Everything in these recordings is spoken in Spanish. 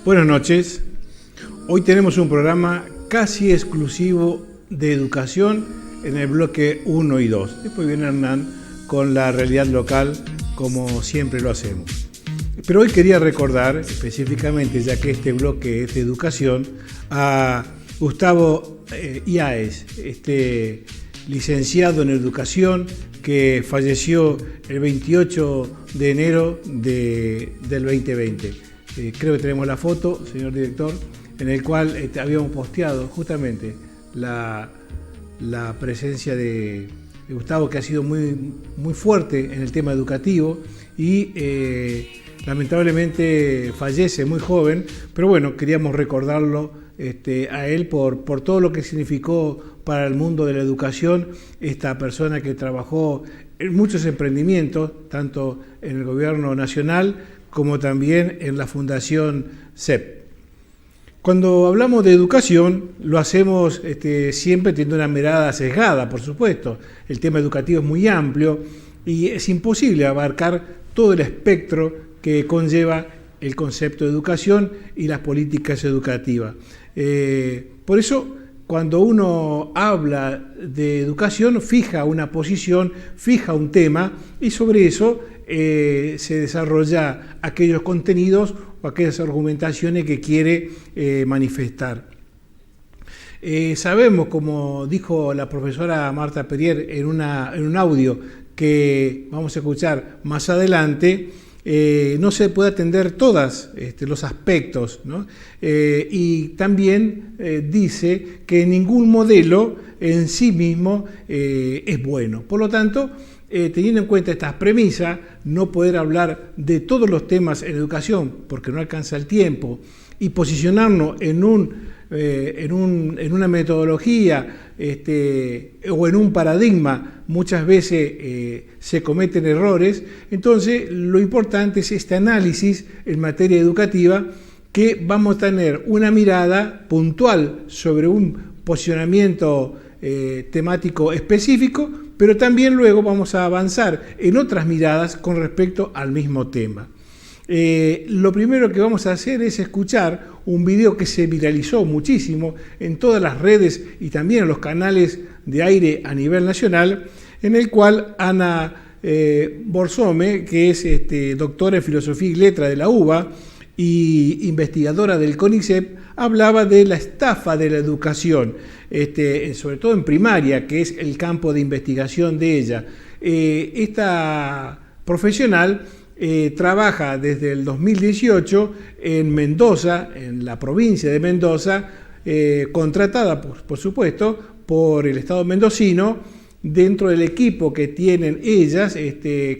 Buenas noches. Hoy tenemos un programa casi exclusivo de educación en el bloque 1 y 2. Después viene Hernán con la realidad local, como siempre lo hacemos. Pero hoy quería recordar específicamente, ya que este bloque es de educación, a Gustavo Iáez, este licenciado en educación que falleció el 28 de enero del 2020. Creo que tenemos la foto, señor director, en el cual habíamos posteado justamente la presencia de Gustavo, que ha sido muy fuerte en el tema educativo y lamentablemente fallece muy joven, pero bueno, queríamos recordarlo a él por todo lo que significó para el mundo de la educación, esta persona que trabajó en muchos emprendimientos, tanto en el gobierno nacional como también en la Fundación CEP. Cuando hablamos de educación, lo hacemos siempre teniendo una mirada sesgada, por supuesto. El tema educativo es muy amplio y es imposible abarcar todo el espectro que conlleva el concepto de educación y las políticas educativas. Por eso, cuando uno habla de educación, fija una posición, fija un tema y sobre eso se desarrolla aquellos contenidos o aquellas argumentaciones que quiere manifestar. Sabemos, como dijo la profesora Marta Perier en un audio que vamos a escuchar más adelante, no se puede atender todos los aspectos, ¿no? Y también dice que ningún modelo en sí mismo es bueno. Por lo tanto, teniendo en cuenta estas premisas, no poder hablar de todos los temas en educación porque no alcanza el tiempo y posicionarnos en una metodología o en un paradigma, muchas veces se cometen errores. Entonces, lo importante es este análisis en materia educativa, que vamos a tener una mirada puntual sobre un posicionamiento temático específico, pero también luego vamos a avanzar en otras miradas con respecto al mismo tema. Lo primero que vamos a hacer es escuchar un video que se viralizó muchísimo en todas las redes y también en los canales de aire a nivel nacional, en el cual Ana Borsome, que es doctora en Filosofía y Letras de la UBA y investigadora del CONICET, hablaba de la estafa de la educación, sobre todo en primaria, que es el campo de investigación de ella. Esta profesional trabaja desde el 2018 en Mendoza, en la provincia de Mendoza, contratada, por supuesto, por el Estado mendocino, dentro del equipo que tienen ellas,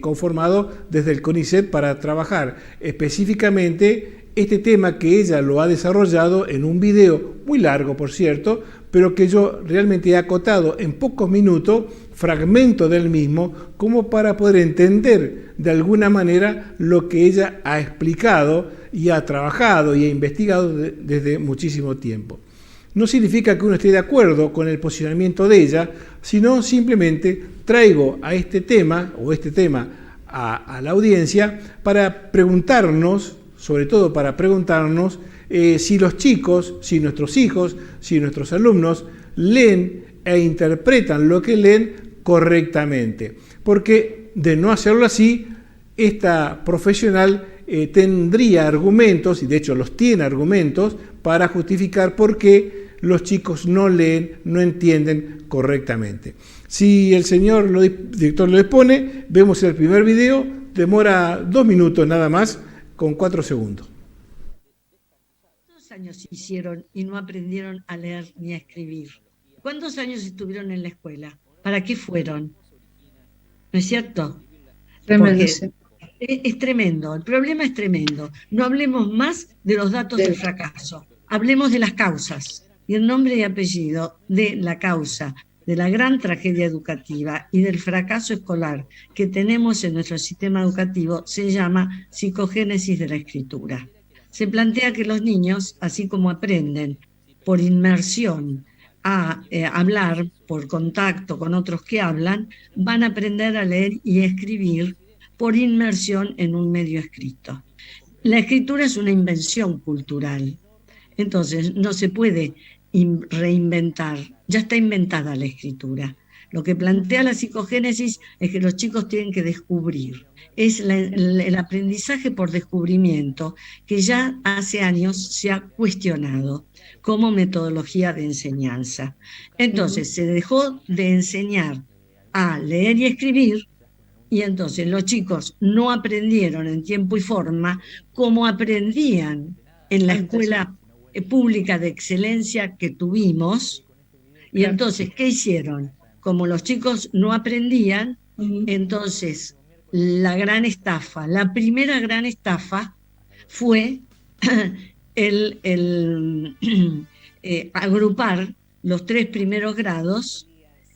conformado desde el CONICET para trabajar específicamente este tema que ella lo ha desarrollado en un video muy largo, por cierto, pero que yo realmente he acotado en pocos minutos fragmentos del mismo, como para poder entender de alguna manera lo que ella ha explicado y ha trabajado y ha investigado desde muchísimo tiempo. No significa que uno esté de acuerdo con el posicionamiento de ella, sino simplemente traigo a este tema a la audiencia para preguntarnos, sobre todo para preguntarnos si los chicos, si nuestros hijos, si nuestros alumnos leen e interpretan lo que leen correctamente. Porque de no hacerlo así, esta profesional tendría argumentos, y de hecho los tiene argumentos, para justificar por qué los chicos no leen, no entienden correctamente. Si el señor director lo dispone, vemos el primer video, demora 2 minutos nada más, con 4 segundos. ¿Cuántos años hicieron y no aprendieron a leer ni a escribir? ¿Cuántos años estuvieron en la escuela? ¿Para qué fueron? ¿No es cierto? Tremendo, Porque sí. es tremendo, el problema es tremendo. No hablemos más de los datos del fracaso, hablemos de las causas. Y el nombre y apellido de la causa de la gran tragedia educativa y del fracaso escolar que tenemos en nuestro sistema educativo se llama psicogénesis de la escritura. Se plantea que los niños, así como aprenden por inmersión a hablar, por contacto con otros que hablan, van a aprender a leer y escribir por inmersión en un medio escrito. La escritura es una invención cultural, entonces no se puede reinventar, ya está inventada la escritura. Lo que plantea la psicogénesis es que los chicos tienen que descubrir. Es el aprendizaje por descubrimiento que ya hace años se ha cuestionado como metodología de enseñanza. Entonces se dejó de enseñar a leer y escribir, y entonces los chicos no aprendieron en tiempo y forma como aprendían en la escuela pública de excelencia que tuvimos. Y entonces, ¿qué hicieron? Como los chicos no aprendían, entonces la gran estafa, la primera gran estafa fue agrupar los 3 primeros grados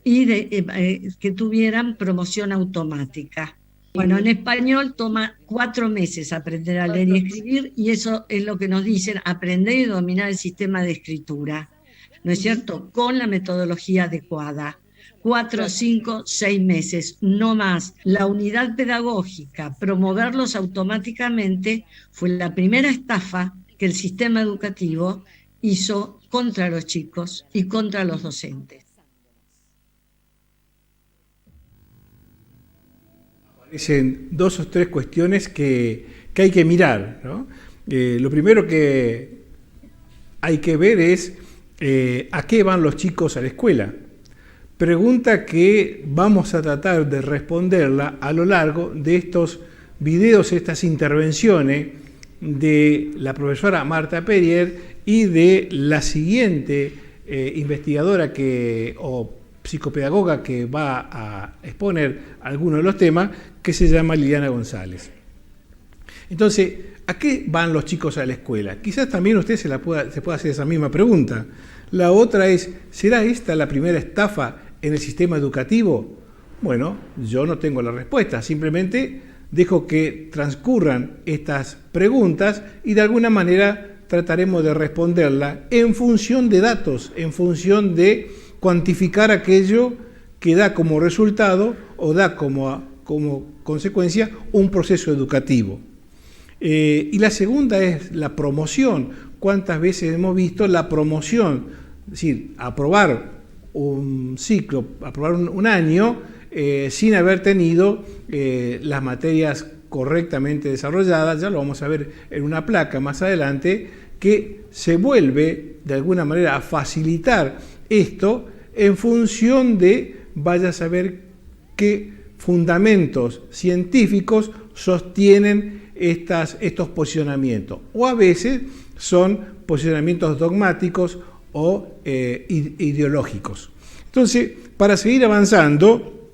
y que tuvieran promoción automática. Bueno, en español toma 4 meses aprender a leer y escribir, y eso es lo que nos dicen, aprender y dominar el sistema de escritura, ¿no es cierto?, con la metodología adecuada. 4, 5, 6 meses, no más. La unidad pedagógica, promoverlos automáticamente, fue la primera estafa que el sistema educativo hizo contra los chicos y contra los docentes. Aparecen 2 o 3 cuestiones que hay que mirar, ¿no? Lo primero que hay que ver es ¿a qué van los chicos a la escuela? Pregunta que vamos a tratar de responderla a lo largo de estos videos, estas intervenciones de la profesora Marta Perrier y de la siguiente investigadora o psicopedagoga que va a exponer algunos de los temas, que se llama Liliana González. Entonces, ¿a qué van los chicos a la escuela? Quizás también usted se pueda hacer esa misma pregunta. La otra es, ¿será esta la primera estafa en el sistema educativo? Bueno, yo no tengo la respuesta, simplemente dejo que transcurran estas preguntas y de alguna manera trataremos de responderla en función de datos, en función de cuantificar aquello que da como resultado o da como consecuencia un proceso educativo. Y la segunda es la promoción. ¿Cuántas veces hemos visto la promoción? Es decir, aprobar un ciclo, aprobar un año sin haber tenido las materias correctamente desarrolladas, ya lo vamos a ver en una placa más adelante, que se vuelve de alguna manera a facilitar esto en función de vaya a saber qué fundamentos científicos sostienen estos posicionamientos, o a veces son posicionamientos dogmáticos o ideológicos. Entonces, para seguir avanzando,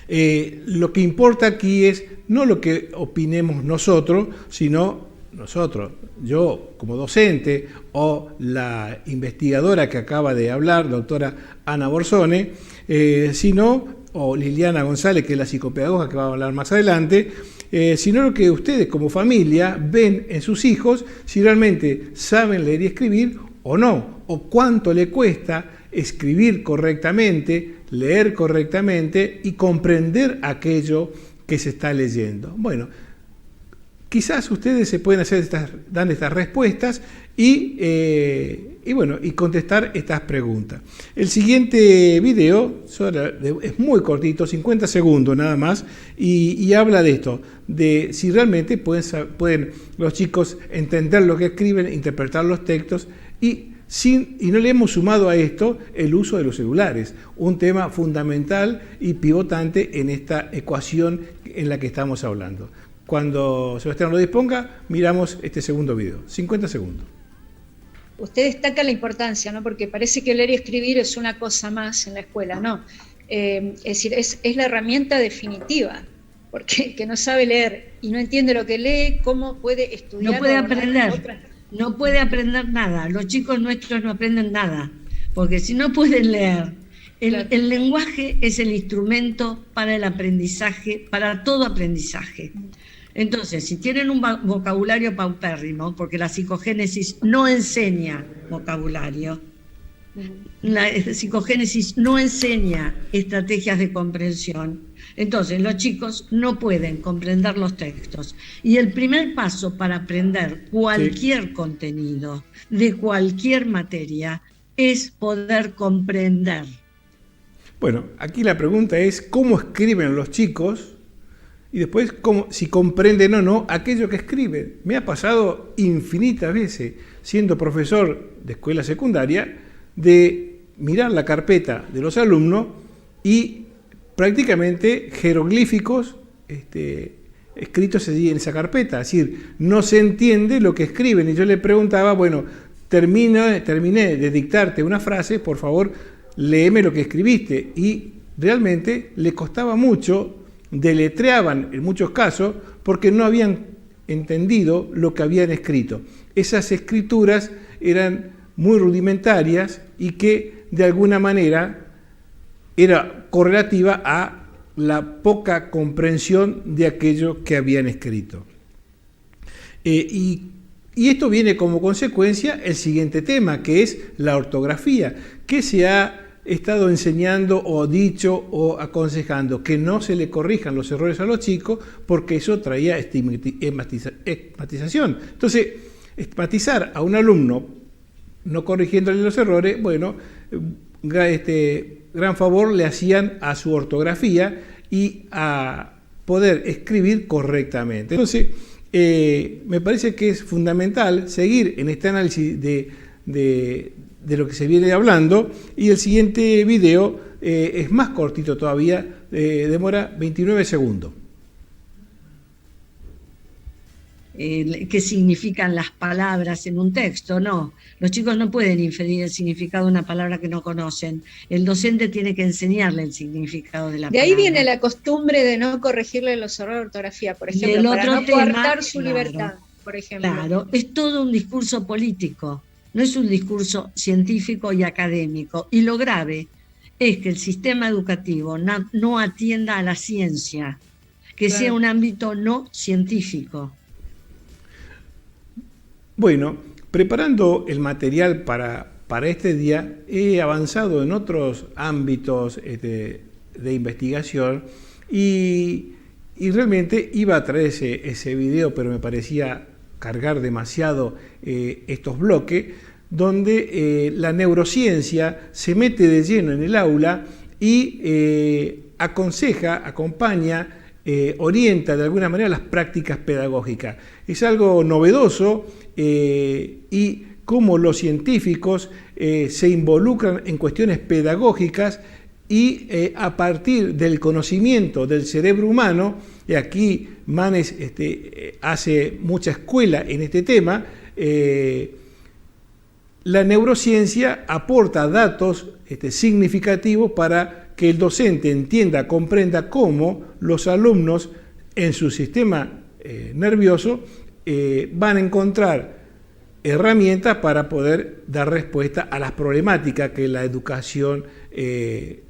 lo que importa aquí es no lo que opinemos nosotros, sino yo como docente o la investigadora que acaba de hablar, doctora Ana Borsone, o Liliana González, que es la psicopedagoga que va a hablar más adelante, sino lo que ustedes como familia ven en sus hijos, si realmente saben leer y escribir o no, o cuánto le cuesta escribir correctamente, leer correctamente y comprender aquello que se está leyendo. Bueno, quizás ustedes se pueden dar estas respuestas y contestar estas preguntas. El siguiente video es muy cortito, 50 segundos nada más, y habla de esto, de si realmente pueden los chicos entender lo que escriben, interpretar los textos, y no le hemos sumado a esto el uso de los celulares, un tema fundamental y pivotante en esta ecuación en la que estamos hablando. Cuando Sebastián lo disponga, miramos este segundo video. 50 segundos. Usted destaca la importancia, ¿no? Porque parece que leer y escribir es una cosa más en la escuela, ¿no? Es decir, es la herramienta definitiva, porque el que no sabe leer y no entiende lo que lee, ¿cómo puede estudiar? No puede aprender, no puede aprender nada. Los chicos nuestros no aprenden nada, porque si no pueden leer, el lenguaje es el instrumento para el aprendizaje, para todo aprendizaje. Entonces, si tienen un vocabulario paupérrimo, porque la psicogénesis no enseña vocabulario, la psicogénesis no enseña estrategias de comprensión, Entonces, los chicos no pueden comprender los textos. Y el primer paso para aprender cualquier contenido de cualquier materia es poder comprender. Bueno, aquí la pregunta es cómo escriben los chicos y después si comprenden o no aquello que escriben. Me ha pasado infinitas veces, siendo profesor de escuela secundaria, de mirar la carpeta de los alumnos y prácticamente jeroglíficos escritos allí en esa carpeta. Es decir, no se entiende lo que escriben. Y yo le preguntaba, bueno, terminé de dictarte una frase, por favor, léeme lo que escribiste. Y realmente le costaba mucho, deletreaban en muchos casos, porque no habían entendido lo que habían escrito. Esas escrituras eran muy rudimentarias y que de alguna manera era correlativa a la poca comprensión de aquello que habían escrito. Y esto viene como consecuencia el siguiente tema, que es la ortografía, que se ha estado enseñando o dicho o aconsejando que no se le corrijan los errores a los chicos porque eso traía estigmatización. Entonces, estigmatizar a un alumno no corrigiéndole los errores, bueno, gran favor le hacían a su ortografía y a poder escribir correctamente. Entonces, me parece que es fundamental seguir en este análisis de lo que se viene hablando, y el siguiente video es más cortito todavía, demora 29 segundos. ¿Qué significan las palabras en un texto? No, los chicos no pueden inferir el significado de una palabra que no conocen. El docente tiene que enseñarle el significado de la palabra. De ahí viene la costumbre de no corregirle los errores de ortografía, por ejemplo, para no coartar su libertad, por ejemplo. Claro, es todo un discurso político, no es un discurso científico y académico. Y lo grave es que el sistema educativo no atienda a la ciencia, que sea un ámbito no científico. Bueno, preparando el material para este día, he avanzado en otros ámbitos de investigación y realmente iba a traer ese video, pero me parecía cargar demasiado estos bloques, donde la neurociencia se mete de lleno en el aula y aconseja, acompaña, orienta de alguna manera las prácticas pedagógicas. Es algo novedoso y cómo los científicos se involucran en cuestiones pedagógicas y a partir del conocimiento del cerebro humano, y aquí Manes hace mucha escuela en este tema, la neurociencia aporta datos significativos para que el docente entienda, comprenda cómo los alumnos en su sistema nervioso van a encontrar herramientas para poder dar respuesta a las problemáticas que la educación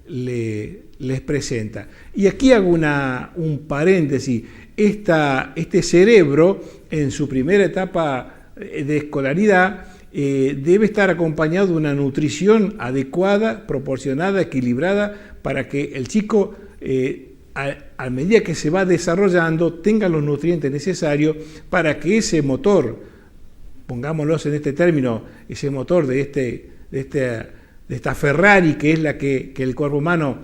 les presenta. Y aquí hago un paréntesis. Este cerebro, en su primera etapa de escolaridad, debe estar acompañado de una nutrición adecuada, proporcionada, equilibrada, para que el chico, a medida que se va desarrollando, tenga los nutrientes necesarios para que ese motor, pongámoslo en este término, ese motor de esta Ferrari, que es la que el cuerpo humano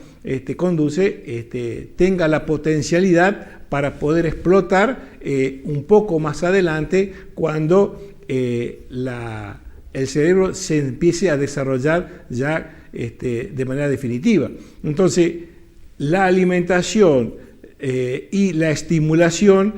conduce, tenga la potencialidad para poder explotar un poco más adelante cuando el cerebro se empiece a desarrollar ya de manera definitiva. Entonces, la alimentación y la estimulación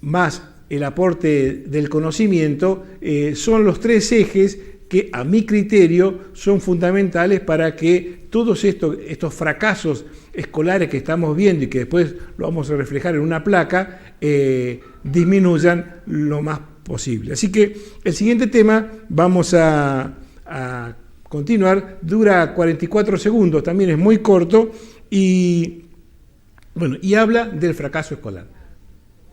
más el aporte del conocimiento son los tres ejes que a mi criterio son fundamentales para que todos estos fracasos escolares que estamos viendo y que después lo vamos a reflejar en una placa disminuyan lo más posible. Así que el siguiente tema vamos a continuar, dura 44 segundos, también es muy corto y habla del fracaso escolar.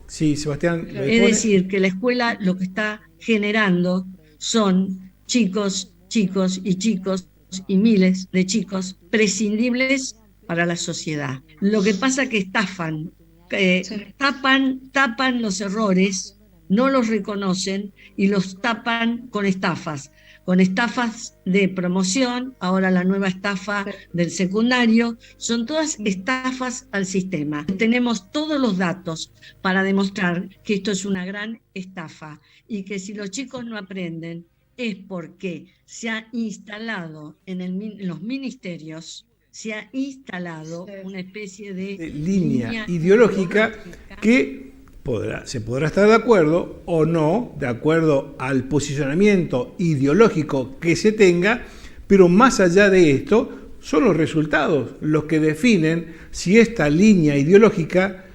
Sí, Sebastián. Es decir, que la escuela lo que está generando son chicos y miles de chicos prescindibles para la sociedad. Lo que pasa es que estafan, tapan los errores, no los reconocen y los tapan con estafas de promoción, ahora la nueva estafa del secundario, son todas estafas al sistema. Tenemos todos los datos para demostrar que esto es una gran estafa y que si los chicos no aprenden es porque se ha instalado en los ministerios, se ha instalado una especie de línea ideológica que se podrá estar de acuerdo o no, de acuerdo al posicionamiento ideológico que se tenga, pero más allá de esto, son los resultados los que definen si esta línea ideológica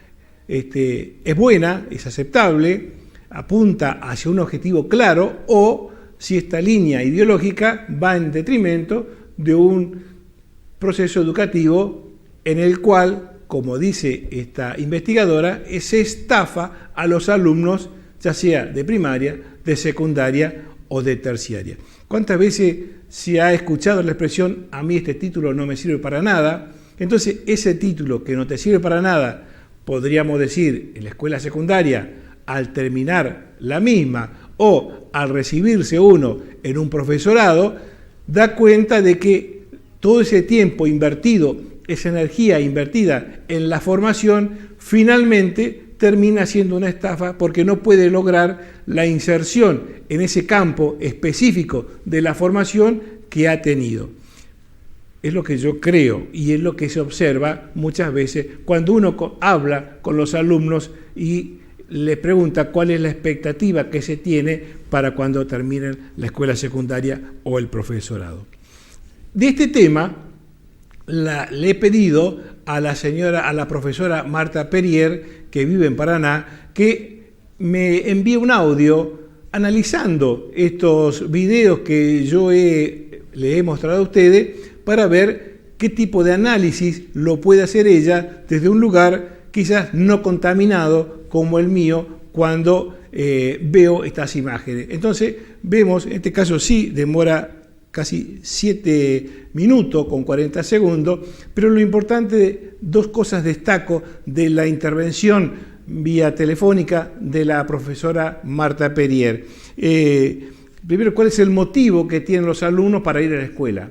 es buena, es aceptable, apunta hacia un objetivo claro, o si esta línea ideológica va en detrimento de un proceso educativo en el cual, como dice esta investigadora, se estafa a los alumnos, ya sea de primaria, de secundaria o de terciaria. ¿Cuántas veces se ha escuchado la expresión, a mí este título no me sirve para nada? Entonces, ese título que no te sirve para nada, podríamos decir, en la escuela secundaria, al terminar la misma o al recibirse uno en un profesorado, da cuenta de que todo ese tiempo invertido, esa energía invertida en la formación, finalmente termina siendo una estafa porque no puede lograr la inserción en ese campo específico de la formación que ha tenido. Es lo que yo creo y es lo que se observa muchas veces cuando uno habla con los alumnos y les pregunta cuál es la expectativa que se tiene para cuando terminen la escuela secundaria o el profesorado. De este tema le he pedido a la profesora Marta Perier, que vive en Paraná, que me envíe un audio analizando estos videos que yo le he mostrado a ustedes para ver qué tipo de análisis lo puede hacer ella desde un lugar quizás no contaminado como el mío cuando veo estas imágenes. Entonces vemos, en este caso sí demora casi 7 minutos con 40 segundos, pero lo importante, dos cosas destaco de la intervención vía telefónica de la profesora Marta Perier. Primero, ¿cuál es el motivo que tienen los alumnos para ir a la escuela?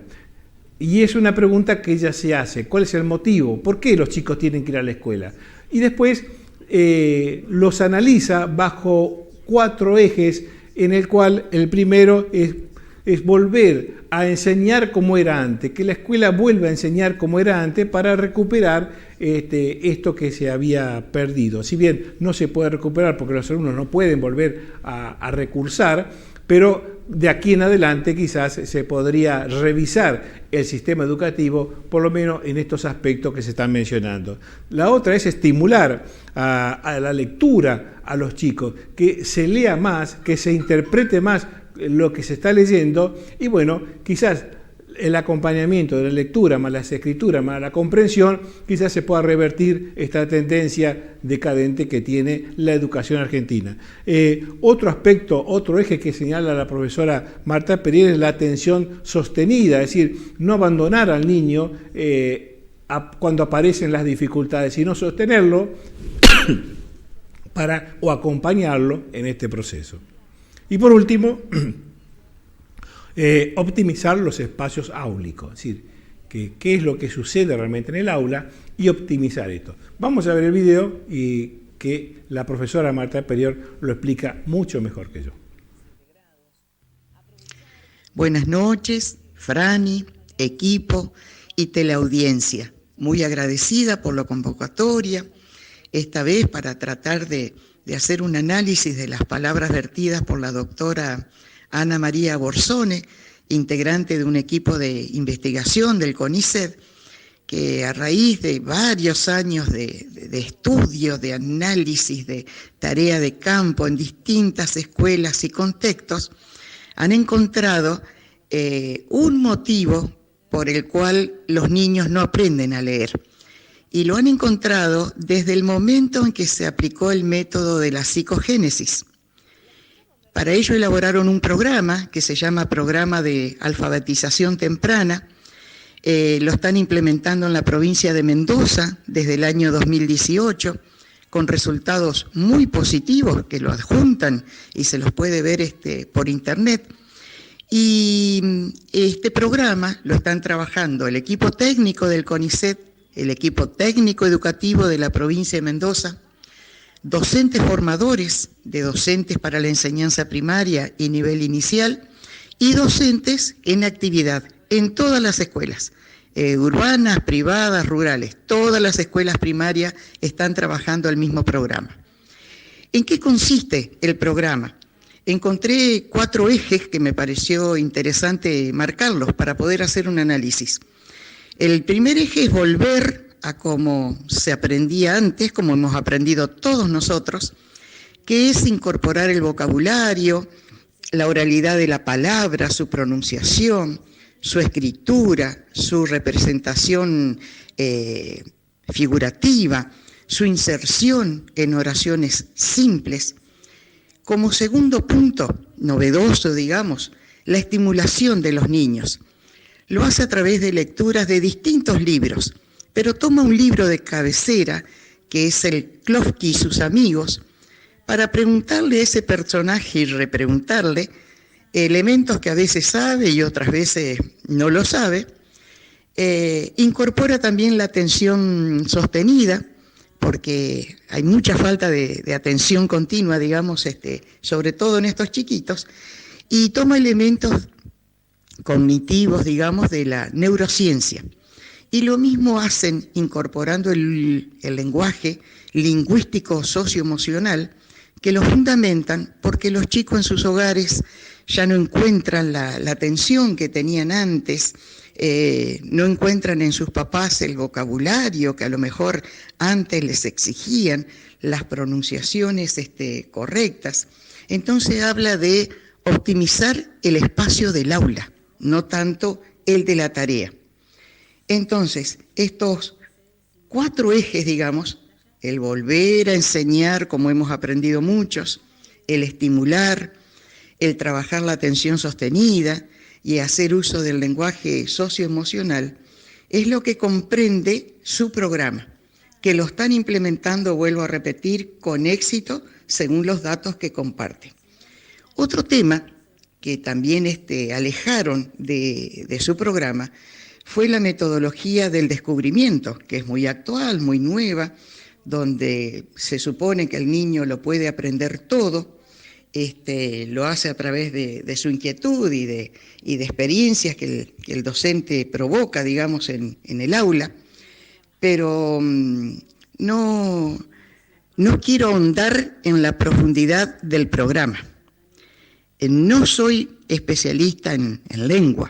Y es una pregunta que ella se hace. ¿Cuál es el motivo? ¿Por qué los chicos tienen que ir a la escuela? Y después los analiza bajo 4 ejes, en el cual el primero es volver a enseñar como era antes, que la escuela vuelva a enseñar como era antes para recuperar esto que se había perdido. Si bien no se puede recuperar porque los alumnos no pueden volver a recursar, pero de aquí en adelante quizás se podría revisar el sistema educativo, por lo menos en estos aspectos que se están mencionando. La otra es estimular a la lectura a los chicos, que se lea más, que se interprete más lo que se está leyendo, y bueno, quizás el acompañamiento de la lectura más las escrituras más la comprensión, quizás se pueda revertir esta tendencia decadente que tiene la educación argentina. Otro aspecto, otro eje que señala la profesora Marta Perier es la atención sostenida, es decir, no abandonar al niño cuando aparecen las dificultades, sino sostenerlo o acompañarlo en este proceso. Y por último, optimizar los espacios áulicos, es decir, qué es lo que sucede realmente en el aula y optimizar esto. Vamos a ver el video y que la profesora Marta Perier lo explica mucho mejor que yo. Buenas noches, Franny, equipo y teleaudiencia. Muy agradecida por la convocatoria, esta vez para tratar de hacer un análisis de las palabras vertidas por la doctora Ana María Borsone, integrante de un equipo de investigación del CONICET, que a raíz de varios años de estudio, de análisis, de tarea de campo en distintas escuelas y contextos, han encontrado un motivo por el cual los niños no aprenden a leer. Y lo han encontrado desde el momento en que se aplicó el método de la psicogénesis. Para ello elaboraron un programa que se llama Programa de Alfabetización Temprana, Lo están implementando en la provincia de Mendoza desde el año 2018, con resultados muy positivos que lo adjuntan y se los puede ver por internet. Y este programa lo están trabajando el equipo técnico del CONICET, el equipo técnico educativo de la provincia de Mendoza, docentes formadores de docentes para la enseñanza primaria y nivel inicial, y docentes en actividad en todas las escuelas, urbanas, privadas, rurales. Todas las escuelas primarias están trabajando el mismo programa. ¿En qué consiste el programa? Encontré 4 ejes que me pareció interesante marcarlos para poder hacer un análisis. El primer eje es volver a cómo se aprendía antes, como hemos aprendido todos nosotros, que es incorporar el vocabulario, la oralidad de la palabra, su pronunciación, su escritura, su representación figurativa, su inserción en oraciones simples. Como segundo punto, novedoso, digamos, la estimulación de los niños. Lo hace a través de lecturas de distintos libros, pero toma un libro de cabecera, que es el Klofki y sus amigos, para preguntarle a ese personaje y repreguntarle elementos que a veces sabe y otras veces no lo sabe. Incorpora también la atención sostenida, porque hay mucha falta de atención continua, digamos, sobre todo en estos chiquitos, y toma elementos cognitivos, digamos, de la neurociencia. Y lo mismo hacen incorporando el lenguaje lingüístico socioemocional, que lo fundamentan porque los chicos en sus hogares ya no encuentran la atención que tenían antes, no encuentran en sus papás el vocabulario que a lo mejor antes les exigían, las pronunciaciones correctas. Entonces habla de optimizar el espacio del aula, no tanto el de la tarea. Entonces, estos 4 ejes, digamos, el volver a enseñar, como hemos aprendido muchos, el estimular, el trabajar la atención sostenida y hacer uso del lenguaje socioemocional, es lo que comprende su programa, que lo están implementando, vuelvo a repetir, con éxito, según los datos que comparte. Otro tema que también alejaron de su programa fue la metodología del descubrimiento, que es muy actual, muy nueva, donde se supone que el niño lo puede aprender todo, lo hace a través de su inquietud y de experiencias que el docente provoca, digamos, en el aula, pero no quiero ahondar en la profundidad del programa. No soy especialista en lengua.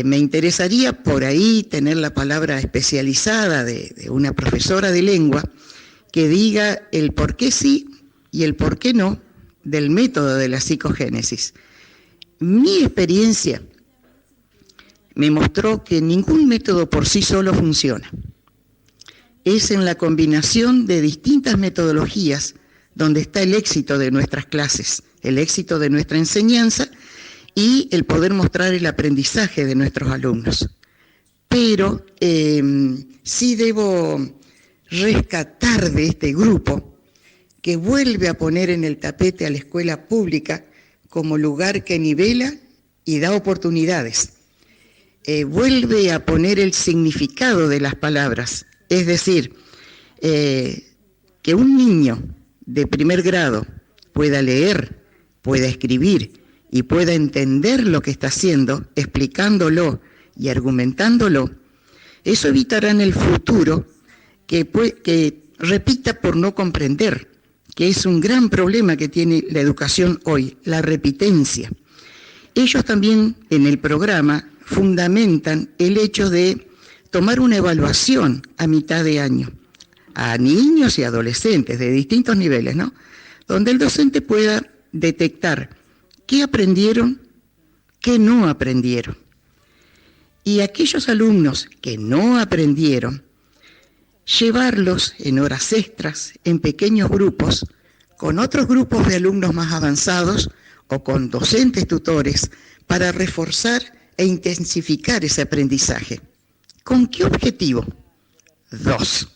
Me interesaría por ahí tener la palabra especializada de una profesora de lengua que diga el por qué sí y el por qué no del método de la psicogénesis. Mi experiencia me mostró que ningún método por sí solo funciona. Es en la combinación de distintas metodologías donde está el éxito de nuestras clases, el éxito de nuestra enseñanza y el poder mostrar el aprendizaje de nuestros alumnos. Pero sí debo rescatar de este grupo que vuelve a poner en el tapete a la escuela pública como lugar que nivela y da oportunidades. Vuelve a poner el significado de las palabras, es decir, que un niño de primer grado pueda leer, pueda escribir y pueda entender lo que está haciendo, explicándolo y argumentándolo, eso evitará en el futuro que repita por no comprender, que es un gran problema que tiene la educación hoy, la repitencia. Ellos también en el programa fundamentan el hecho de tomar una evaluación a mitad de año, a niños y adolescentes de distintos niveles, ¿no? Donde el docente pueda detectar qué aprendieron, qué no aprendieron. Y aquellos alumnos que no aprendieron, llevarlos en horas extras, en pequeños grupos, con otros grupos de alumnos más avanzados o con docentes tutores para reforzar e intensificar ese aprendizaje. ¿Con qué objetivo? 2.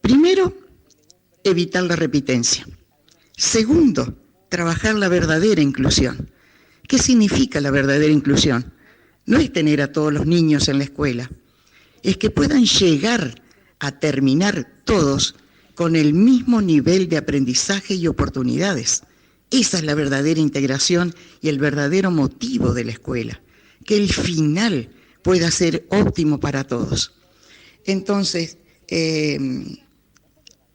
Primero, evitar la repitencia. Segundo, trabajar la verdadera inclusión. ¿Qué significa la verdadera inclusión? No es tener a todos los niños en la escuela, es que puedan llegar a terminar todos con el mismo nivel de aprendizaje y oportunidades. Esa es la verdadera integración y el verdadero motivo de la escuela, que el final pueda ser óptimo para todos. Entonces,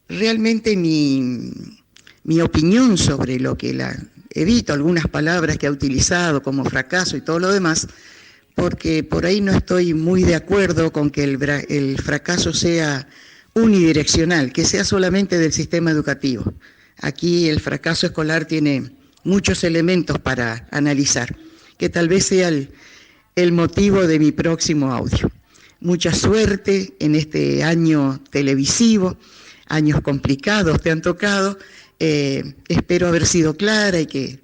realmente mi opinión sobre lo que evito algunas palabras que ha utilizado como fracaso y todo lo demás, porque por ahí no estoy muy de acuerdo con que el fracaso sea unidireccional, que sea solamente del sistema educativo. Aquí el fracaso escolar tiene muchos elementos para analizar, que tal vez sea el motivo de mi próximo audio. Mucha suerte en este año televisivo, años complicados te han tocado. Espero haber sido clara y que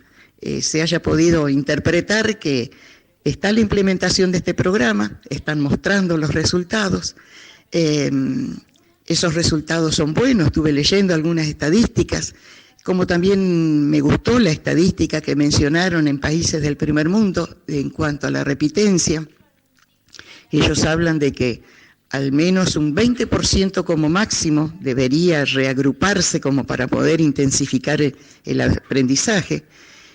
se haya podido interpretar que está la implementación de este programa, están mostrando los resultados. Esos resultados son buenos, estuve leyendo algunas estadísticas, como también me gustó la estadística que mencionaron en países del primer mundo en cuanto a la repitencia. Ellos hablan de que al menos un 20% como máximo debería reagruparse como para poder intensificar el aprendizaje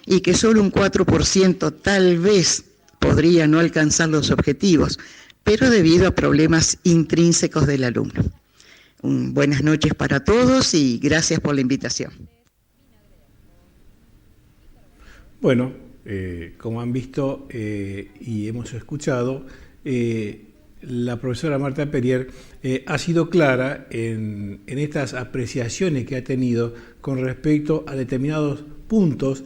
y que solo un 4% tal vez podría no alcanzar los objetivos, pero debido a problemas intrínsecos del alumno. Buenas noches para todos y gracias por la invitación. Bueno, como han visto y hemos escuchado, la profesora Marta Perier ha sido clara en estas apreciaciones que ha tenido con respecto a determinados puntos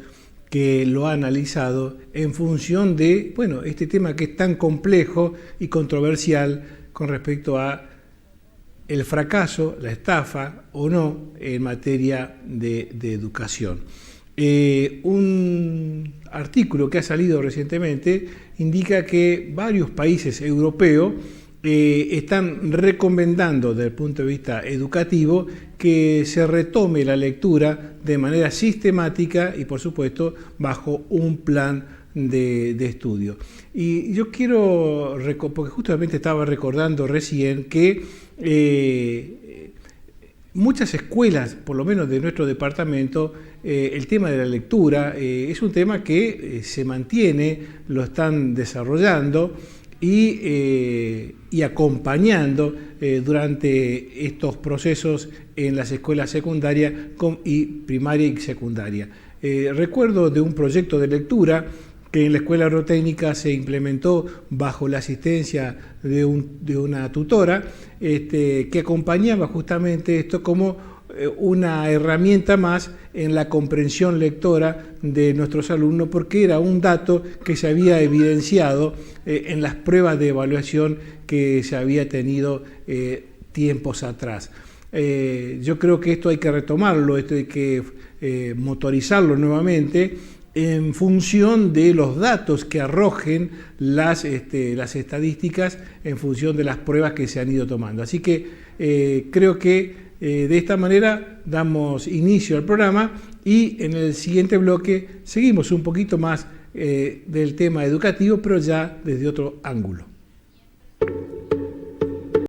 que lo ha analizado en función de, bueno, este tema que es tan complejo y controversial con respecto a el fracaso, la estafa o no en materia de educación. Un artículo que ha salido recientemente indica que varios países europeos están recomendando desde el punto de vista educativo que se retome la lectura de manera sistemática y por supuesto bajo un plan de estudio. Y yo quiero, porque justamente estaba recordando recién que muchas escuelas, por lo menos de nuestro departamento, el tema de la lectura es un tema que se mantiene, lo están desarrollando y acompañando durante estos procesos en las escuelas secundarias y primaria y secundaria. Recuerdo de un proyecto de lectura que en la escuela agrotécnica se implementó bajo la asistencia de una tutora que acompañaba justamente esto como una herramienta más en la comprensión lectora de nuestros alumnos, porque era un dato que se había evidenciado en las pruebas de evaluación que se había tenido tiempos atrás. Yo creo que esto hay que retomarlo, esto hay que motorizarlo nuevamente en función de los datos que arrojen las estadísticas en función de las pruebas que se han ido tomando. Así que creo que de esta manera damos inicio al programa y en el siguiente bloque seguimos un poquito más del tema educativo, pero ya desde otro ángulo.